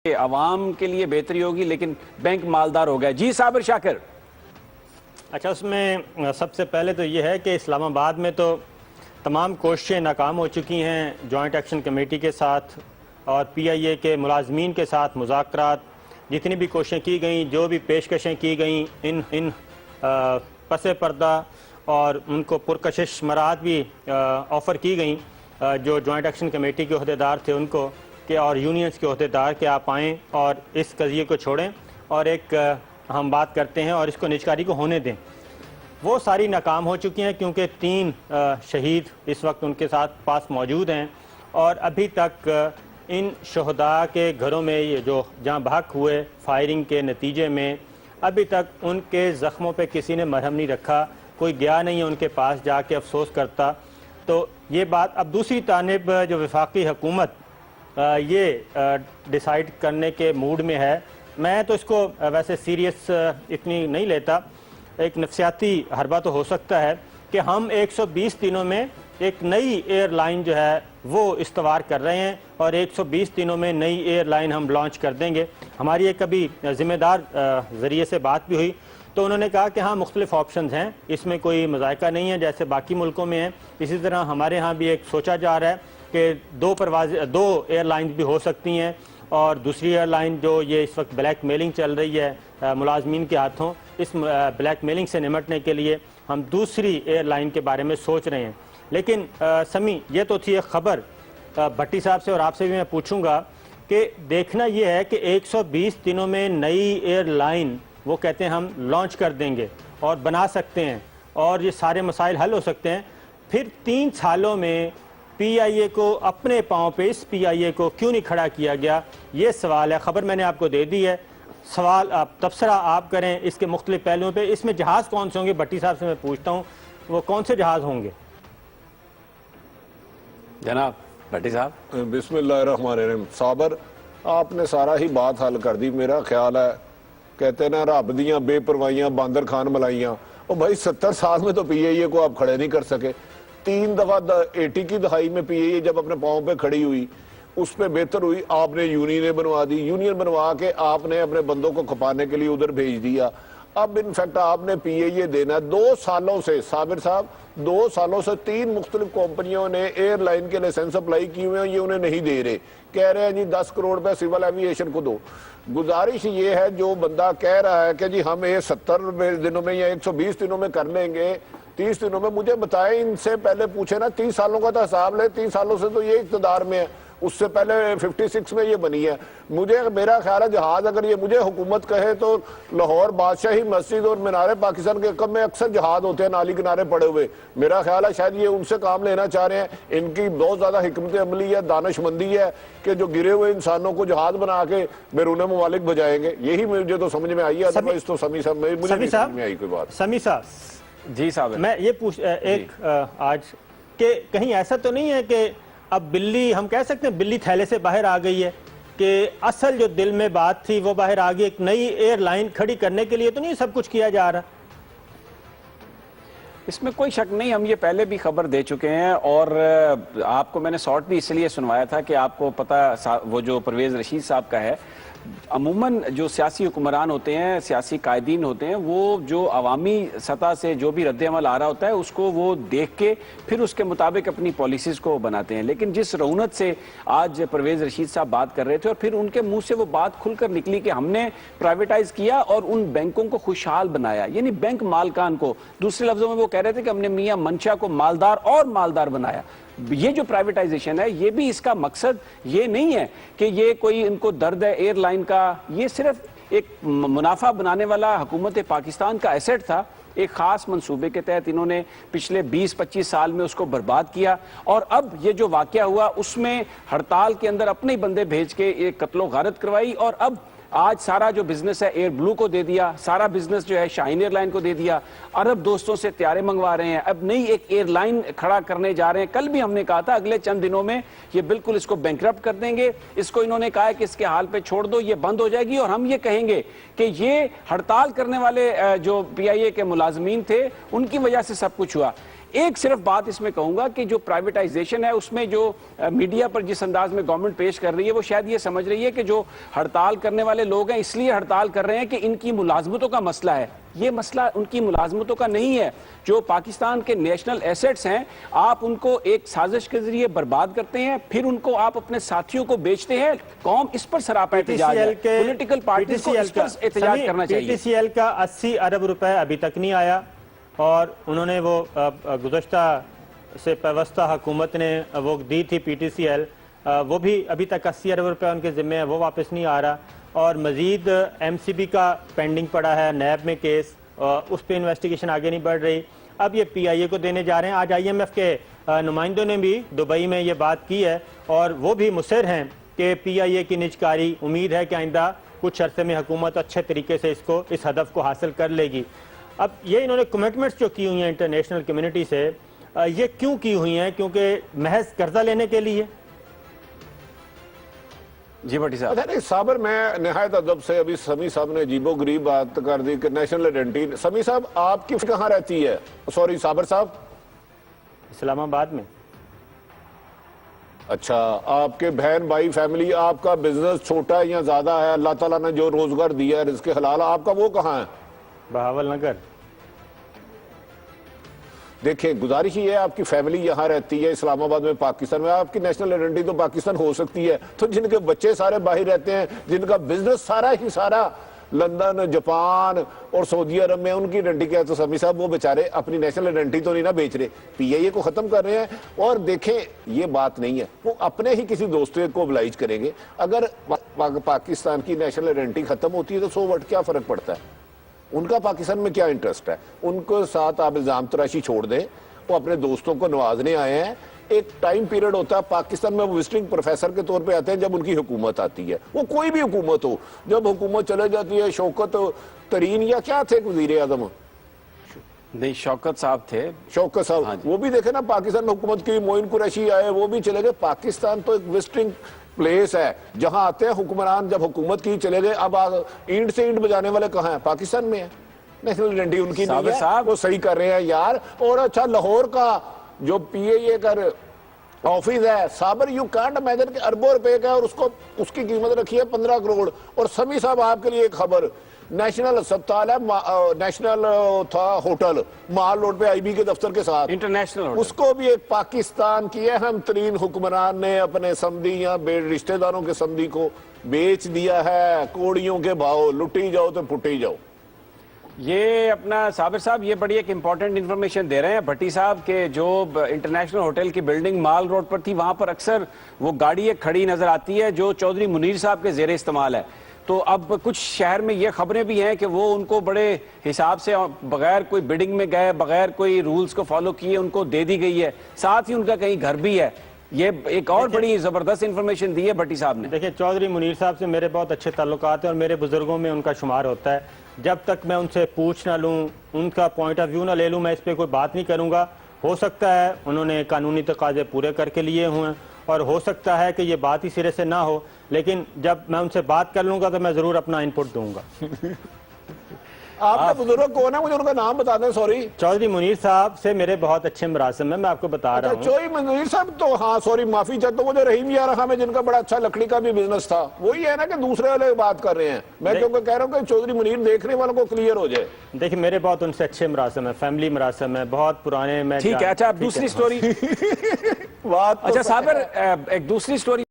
عوام کے لیے بہتری ہوگی لیکن بینک مالدار ہو گیا. جی صابر شاکر. اچھا، اس میں سب سے پہلے تو یہ ہے کہ اسلام آباد میں تو تمام کوششیں ناکام ہو چکی ہیں جوائنٹ ایکشن کمیٹی کے ساتھ اور پی آئی اے کے ملازمین کے ساتھ مذاکرات. جتنی بھی کوششیں کی گئیں، جو بھی پیشکشیں کی گئیں، ان پس پردہ اور ان کو پرکشش مراحت بھی آفر کی گئیں جو جوائنٹ ایکشن کمیٹی کے عہدیدار تھے ان کو کہ اور یونینز کے عہدیدار کہ آپ آئیں اور اس قضیے کو چھوڑیں اور ایک ہم بات کرتے ہیں اور اس کو نجکاری کو ہونے دیں. وہ ساری ناکام ہو چکی ہیں کیونکہ 3 شہید اس وقت ان کے ساتھ پاس موجود ہیں اور ابھی تک ان شہداء کے گھروں میں یہ جو جہاں بحق ہوئے فائرنگ کے نتیجے میں ابھی تک ان کے زخموں پہ کسی نے مرہم نہیں رکھا. کوئی گیا نہیں ہے ان کے پاس جا کے افسوس کرتا. تو یہ بات اب دوسری جانب جو وفاقی حکومت یہ ڈیسائیڈ کرنے کے موڈ میں ہے. میں تو اس کو ویسے سیریس اتنی نہیں لیتا. ایک نفسیاتی حربہ تو ہو سکتا ہے کہ ہم 120 دنوں میں ایک نئی ایئر لائن جو ہے وہ استوار کر رہے ہیں اور 120 دنوں میں نئی ایئر لائن ہم لانچ کر دیں گے. ہماری ایک کبھی ذمہ دار ذریعے سے بات بھی ہوئی تو انہوں نے کہا کہ ہاں مختلف آپشنز ہیں، اس میں کوئی مذائقہ نہیں ہے جیسے باقی ملکوں میں ہیں. اسی طرح ہمارے ہاں بھی ایک سوچا جا رہا ہے کہ 2 ایئر لائنز بھی ہو سکتی ہیں اور دوسری ایئر لائن جو یہ اس وقت بلیک میلنگ چل رہی ہے ملازمین کے ہاتھوں، اس بلیک میلنگ سے نمٹنے کے لیے ہم دوسری ایئر لائن کے بارے میں سوچ رہے ہیں. لیکن سمی، یہ تو تھی ایک خبر. بھٹی صاحب سے اور آپ سے بھی میں پوچھوں گا کہ دیکھنا یہ ہے کہ 120 دنوں میں نئی ایئر لائن وہ کہتے ہیں ہم لانچ کر دیں گے اور بنا سکتے ہیں اور یہ سارے مسائل حل ہو سکتے ہیں. پھر 3 سالوں میں پی آئی اے کو اپنے پاؤں پہ اس پی آئی اے کو کیوں نہیں کھڑا کیا گیا؟ یہ سوال ہے. خبر میں نے آپ کو دے دی ہے، سوال تبصرہ آپ کریں اس کے مختلف پہلوؤں پہ. اس میں جہاز کون سے ہوں گے؟ بھٹی صاحب سے میں پوچھتا ہوں وہ کون سے جہاز ہوں گے؟ جناب بھٹی صاحب. بسم اللہ الرحمن الرحیم. صابر، آپ نے سارا ہی بات حل کر دی. میرا خیال ہے کہتے ہیں نا رب دیاں بے پروائیاں باندر خان ملائیاں. اور بھائی 70 سال میں تو پی ائی اے کو آپ کھڑے نہیں کر سکے. 3 دفعہ 80 کی دہائی میں پی ائی اے جب اپنے پاؤں پہ کھڑی ہوئی اس پہ بہتر ہوئی. آپ نے یونینیں بنوا دی، یونین بنوا کے آپ نے اپنے بندوں کو کھپانے کے لیے ادھر بھیج دیا. اب انفیکٹ آپ نے پی ائی اے دینا ہے. 2 سالوں سے صابر صاحب 2 سالوں سے 3 مختلف کمپنیوں نے ایئر لائن کے لائسنس اپلائی کی ہوئے ہیں، یہ انہیں نہیں دے رہے. کہہ رہے ہیں جی 10 کروڑ پہ سول ایوی ایشن کو دو. گزارش یہ ہے جو بندہ کہہ رہا ہے کہ جی ہم 70 دنوں میں یا 120 دنوں میں کر لیں گے 30 دنوں میں، مجھے بتائیں ان سے پہلے پوچھے نا 30 سالوں کا تو حساب لے. 30 سالوں سے تو یہ اقتدار میں ہے، اس سے پہلے 56 میں یہ بنی ہے. میرا خیال ہے جہاز اگر یہ مجھے حکومت کہے تو لاہور بادشاہی مسجد اور مینار پاکستان کے کم میں اکثر جہاز ہوتے ہیں نالی کنارے پڑے ہوئے. میرا خیال ہے شاید یہ ان سے کام لینا چاہ رہے ہیں. ان کی بہت زیادہ حکمت عملی ہے، دانش مندی ہے کہ جو گرے ہوئے انسانوں کو جہاز بنا کے بیرون ممالک بھجائیں گے. یہی مجھے تو سمجھ میں آئی ہے. ادروائز تو سمی صاحب مجھے نہیں سمجھ میں آئی کوئی بات. سمی صاحب جی صاحب، میں یہ پوچھ ایک آج کہ کہیں ایسا تو نہیں ہے کہ اب بلی، ہم کہہ سکتے ہیں بلی تھیلے سے باہر آ گئی ہے کہ اصل جو دل میں بات تھی وہ باہر آ گئی؟ ایک نئی ایئر لائن کھڑی کرنے کے لیے تو نہیں سب کچھ کیا جا رہا؟ اس میں کوئی شک نہیں. ہم یہ پہلے بھی خبر دے چکے ہیں اور آپ کو میں نے شارٹ بھی اس لیے سنوایا تھا کہ آپ کو پتہ وہ جو پرویز رشید صاحب کا ہے. عموماً جو سیاسی حکمران ہوتے ہیں، سیاسی قائدین ہوتے ہیں، وہ جو عوامی سطح سے جو بھی رد عمل آ رہا ہوتا ہے اس کو وہ دیکھ کے پھر اس کے مطابق اپنی پالیسیز کو بناتے ہیں. لیکن جس رونت سے آج پرویز رشید صاحب بات کر رہے تھے اور پھر ان کے منہ سے وہ بات کھل کر نکلی کہ ہم نے پرائیویٹائز کیا اور ان بینکوں کو خوشحال بنایا، یعنی بینک مالکان کو، دوسرے لفظوں میں وہ کہہ رہے تھے کہ ہم نے میاں منشا کو مالدار اور مالدار بنایا. یہ جو پرائیویٹائزیشن ہے یہ بھی اس کا مقصد یہ نہیں ہے کہ یہ کوئی ان کو درد ہے ایئر لائن کا. یہ صرف ایک منافع بنانے والا حکومت پاکستان کا ایسٹ تھا. ایک خاص منصوبے کے تحت انہوں نے پچھلے 20-25 سال میں اس کو برباد کیا اور اب یہ جو واقعہ ہوا اس میں ہڑتال کے اندر اپنے بندے بھیج کے ایک قتل و غارت کروائی اور اب آج سارا جو بزنس ہے ایئر بلو کو دے دیا، سارا بزنس جو ہے شاہین ایئر لائن کو دے دیا. عرب دوستوں سے طیارے منگوا رہے ہیں، اب نئی ایک ایئر لائن کھڑا کرنے جا رہے ہیں. کل بھی ہم نے کہا تھا اگلے چند دنوں میں یہ بالکل اس کو بینکرپٹ کر دیں گے. اس کو انہوں نے کہا ہے کہ اس کے حال پہ چھوڑ دو، یہ بند ہو جائے گی. اور ہم یہ کہیں گے کہ یہ ہڑتال کرنے والے جو پی آئی اے کے ملازمین تھے ان کی وجہ سے سب کچھ ہوا. ایک صرف بات اس میں کہوں گا کہ جو پرائیویٹائزیشن ہے اس میں جو میڈیا پر جس انداز میں گورنمنٹ پیش کر رہی ہے وہ شاید یہ سمجھ رہی ہے کہ جو ہڑتال کرنے والے لوگ ہیں اس لیے ہڑتال کر رہے ہیں کہ ان کی ملازمتوں کا مسئلہ ہے. یہ مسئلہ ان کی ملازمتوں کا نہیں ہے. جو پاکستان کے نیشنل ایسٹس ہیں آپ ان کو ایک سازش کے ذریعے برباد کرتے ہیں, پھر ان کو آپ اپنے ساتھیوں کو بیچتے ہیں. قوم اس پر سراپا احتجاج ہے, پولیٹیکل پارٹیز کو اس پر احتجاج کرنا چاہیے. پی ٹی سی ایل کا 80 ارب روپے ابھی تک نہیں آیا, اور انہوں نے وہ گزشتہ سے پیوستہ حکومت نے وہ دی تھی پی ٹی سی ایل, وہ بھی ابھی تک 80 ارب روپے ان کے ذمہ ہے, وہ واپس نہیں آ رہا. اور مزید ایم سی بی کا پینڈنگ پڑا ہے, نیب میں کیس, اس پہ انویسٹیگیشن آگے نہیں بڑھ رہی. اب یہ پی آئی اے کو دینے جا رہے ہیں. آج آئی ایم ایف کے نمائندوں نے بھی دبئی میں یہ بات کی ہے, اور وہ بھی مصر ہیں کہ پی آئی اے کی نجکاری, امید ہے کہ آئندہ کچھ عرصے میں حکومت اچھے طریقے سے اس ہدف کو حاصل کر لے گی. اب یہ انہوں نے کمٹمنٹس جو کی ہوئی ہیں انٹرنیشنل کمیونٹی سے, یہ کیوں کی ہوئی ہیں؟ کیونکہ محض قرضہ لینے کے لیے. جی بھٹی صاحب. نہیں صابر, میں نہایت ادب سے, ابھی سمی صاحب نے عجیب و غریب بات کر دی کہ نیشنل آئیڈینٹی. سمی صاحب آپ کی کہاں رہتی ہے؟ سوری صابر صاحب, اسلام آباد میں. اچھا, آپ کے بہن بھائی فیملی, آپ کا بزنس چھوٹا ہے یا زیادہ ہے؟ اللہ تعالیٰ نے جو روزگار دیا ہے رزق حلال, آپ کا وہ کہاں ہے؟ بہاول نگر. دیکھیں گزارش ہی ہے, آپ کی فیملی یہاں رہتی ہے اسلام آباد میں پاکستان میں, آپ کی نیشنل آئیڈینٹی تو پاکستان ہو سکتی ہے. تو جن کے بچے سارے باہر رہتے ہیں, جن کا بزنس سارا ہی سارا لندن, جاپان اور سعودی عرب میں, ان کی آئیڈینٹی کیا؟ تو سمی صاحب وہ بیچارے اپنی نیشنل آئیڈینٹی تو نہیں نہ بیچ رہے, پی آئی اے کو ختم کر رہے ہیں. اور دیکھیں یہ بات نہیں ہے, وہ اپنے ہی کسی دوست کو oblige کریں گے. اگر پاکستان کی نیشنل آئیڈینٹی ختم ہوتی ہے تو سو وٹ کیا فرق پڑتا ہے؟ ان کا پاکستان میں کیا انٹرسٹ ہے؟ ان کو ساتھ آپ الزام تراشی چھوڑ دیں, وہ اپنے دوستوں کو نوازنے آئے ہیں. ایک ٹائم پیریڈ ہوتا ہے پاکستان میں, وہ وزٹنگ پروفیسر کے طور پہ آتے ہیں جب ان کی حکومت آتی ہے, وہ کوئی بھی حکومت ہو. جب حکومت چلے جاتی ہے, شوکت ترین یا کیا تھے وزیر اعظم؟ نہیں شوکت صاحب تھے. شوکت صاحب, وہ بھی دیکھیں نا پاکستان میں حکومت کی, معین قریشی آئے, وہ بھی چلے گئے. پاکستان تو ایک وزٹنگ پلیس ہے جہاں آتے ہیں حکمران, جب حکومت کی چلے گئے. اب اینٹ سے اینٹ بجانے والے کہاں ہیں؟ پاکستان میں ہیں. نیشنل آئیڈینٹی ان کی نہیں ہے, وہ صحیح کر رہے ہیں یار. اور اچھا لاہور کا جو پی اے اے کا آفس ہے صابر, یو کانٹ امیجن کہ اربوں روپے کا, اور اس کی قیمت رکھی ہے 15 کروڑ. اور سمی صاحب آپ کے لیے ایک خبر, نیشنل اسپتال ہے, نیشنل تھا ہوٹل مال روڈ پہ آئی بی کے دفتر کے ساتھ, انٹرنیشنل, اس کو بھی ایک پاکستان کی اہم ترین حکمران نے اپنے سمدھی یا رشتہ داروں کے سمدھی کو بیچ دیا ہے کوڑیوں کے بھاؤ. لٹی جاؤ تو پھٹی جاؤ. یہ اپنا صابر صاحب یہ بڑی ایک امپورٹنٹ انفارمیشن دے رہے ہیں بھٹی صاحب کہ جو انٹرنیشنل ہوٹل کی بلڈنگ مال روڈ پر تھی, وہاں پر اکثر وہ گاڑی ایک کھڑی نظر آتی ہے جو چودھری منیر صاحب کے زیر استعمال ہے. تو اب کچھ شہر میں یہ خبریں بھی ہیں کہ وہ ان کو بڑے حساب سے بغیر کوئی بڈنگ میں گئے, بغیر کوئی رولز کو فالو کیے ان کو دے دی گئی ہے, ساتھ ہی ان کا کہیں گھر بھی ہے. یہ ایک اور بڑی زبردست انفارمیشن دی ہے بھٹی صاحب نے. دیکھیں چودھری منیر صاحب سے میرے بہت اچھے تعلقات ہیں اور میرے بزرگوں میں ان کا شمار ہوتا ہے. جب تک میں ان سے پوچھ نہ لوں, ان کا پوائنٹ آف ویو نہ لے لوں, میں اس پہ کوئی بات نہیں کروں گا. ہو سکتا ہے انہوں نے قانونی تقاضے پورے کر کے لیے ہوئے, اور ہو سکتا ہے کہ یہ بات ہی سرے سے نہ ہو, لیکن جب میں ان سے بات کر لوں گا تو میں ضرور اپنا انپٹ دوں گا. آپ کا بزرگ کون ہے؟ مجھے ان کا نام بتا دیں. سوری, چودھری منیر صاحب سے میرے بہت اچھے مراسم ہیں, میں آپ کو بتا رہا ہوں. چودھری منیر صاحب تو ہاں سوری معافی چاہتا ہوں, وہ جو رحیم یار میں جن کا بڑا اچھا لکڑی کا بھی بزنس تھا, وہی ہے نا کہ دوسرے والے بات کر رہے ہیں. میں کیونکہ کہہ رہا ہوں کہ چودھری منیر دیکھنے والوں کو کلیئر ہو جائے. دیکھیں میرے بہت ان سے اچھے مراسم ہیں, فیملی مراسم ہیں, بہت پرانے. میں ٹھیک ہے, اچھا اب دوسری سٹوری. اچھا صابر ایک دوسری سٹوری